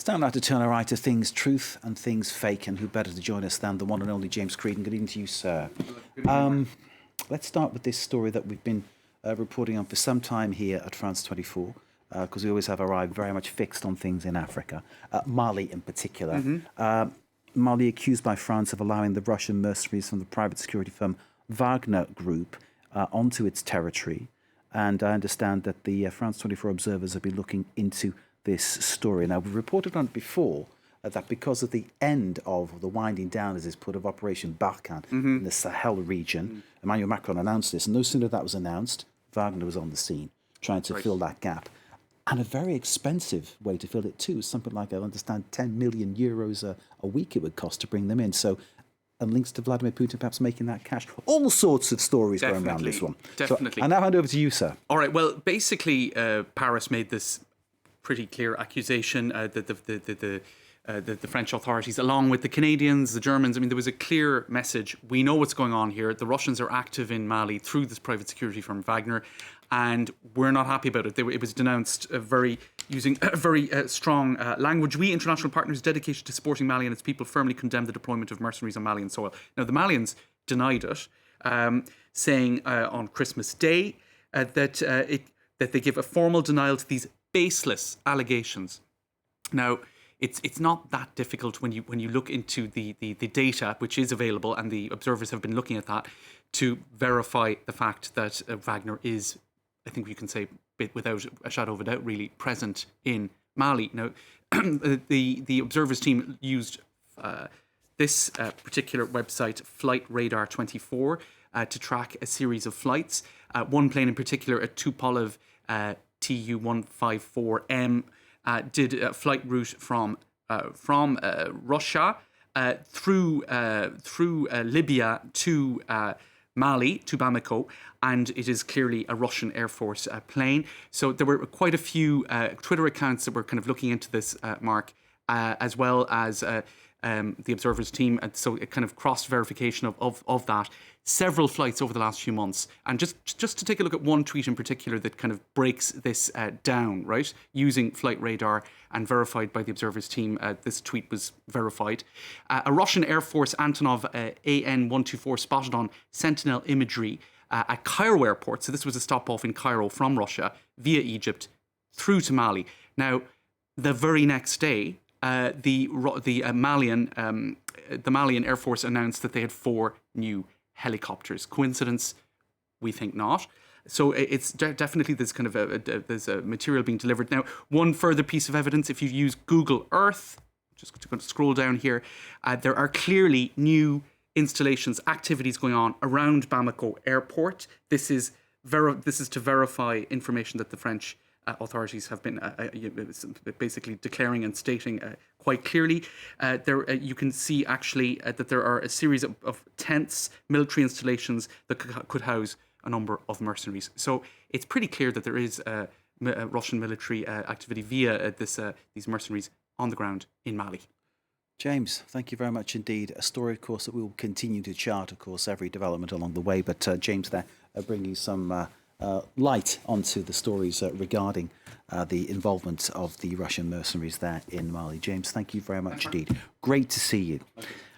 time now to turn our eye to things truth and things fake, and who better to join us than the one and only James Creedon. Good evening to you, sir. Let's start with this story that we've been reporting on for some time here at France 24, because we always have our eye very much fixed on things in Africa, Mali in particular. Mali accused by France of allowing the Russian mercenaries from the private security firm Wagner Group onto its territory. And I understand that the France 24 observers have been looking into this story. Now, we've reported on it before, that because of the end of the winding down, as it's put, of Operation Barkhane in the Sahel region, Emmanuel Macron announced this. And no sooner that was announced, Wagner was on the scene, trying to fill that gap. And a very expensive way to fill it too, something like, I understand, 10 million euros a week it would cost to bring them in. So, and links to Vladimir Putin perhaps making that cash. All sorts of stories going around this one. Definitely. So, I now hand over to you, sir. All right. Well, basically, Paris made this pretty clear accusation that the French authorities, along with the Canadians, the Germans, I mean, there was a clear message. We know what's going on here. The Russians are active in Mali through this private security firm Wagner, and we're not happy about it. It was denounced using very strong language. We, international partners dedicated to supporting Mali and its people, firmly condemn the deployment of mercenaries on Malian soil. Now, the Malians denied it, saying on Christmas Day that they give a formal denial to these baseless allegations. Now, it's not that difficult when you look into the data which is available, and the observers have been looking at that, to verify the fact that Wagner is, I think we can say, without a shadow of a doubt, really present in Mali. Now, the observers team used this particular website, Flight Radar 24, to track a series of flights. One plane in particular, a Tupolev Tu-154M, did a flight route from Russia through Libya to Mali, to Bamako, and it is clearly a Russian Air Force plane. So there were quite a few Twitter accounts that were kind of looking into this, Mark, as well as the observers team. And so a kind of cross-verification of that. Several flights over the last few months. And just to take a look at one tweet in particular that kind of breaks this down, right? Using Flight Radar and verified by the observers team, this tweet was verified. A Russian Air Force Antonov AN-124 spotted on Sentinel imagery at Cairo airport. So this was a stop-off in Cairo from Russia via Egypt through to Mali. Now, the very next day, the Malian Air Force announced that they had 4 new helicopters. Coincidence? We think not. So it's definitely this kind of there's a material being delivered. Now, one further piece of evidence, if you use Google Earth, just going to scroll down here, there are clearly new installations, activities going on around Bamako airport. This is to verify information that the French authorities have been basically declaring and stating quite clearly. You can see actually that there are a series of tents, military installations that could house a number of mercenaries. So it's pretty clear that there is Russian military activity via these mercenaries on the ground in Mali. James, thank you very much indeed. A story, of course, that we will continue to chart, of course, every development along the way. But James there bringing some light onto the stories regarding the involvement of the Russian mercenaries there in Mali. James, thank you very much indeed. Great to see you.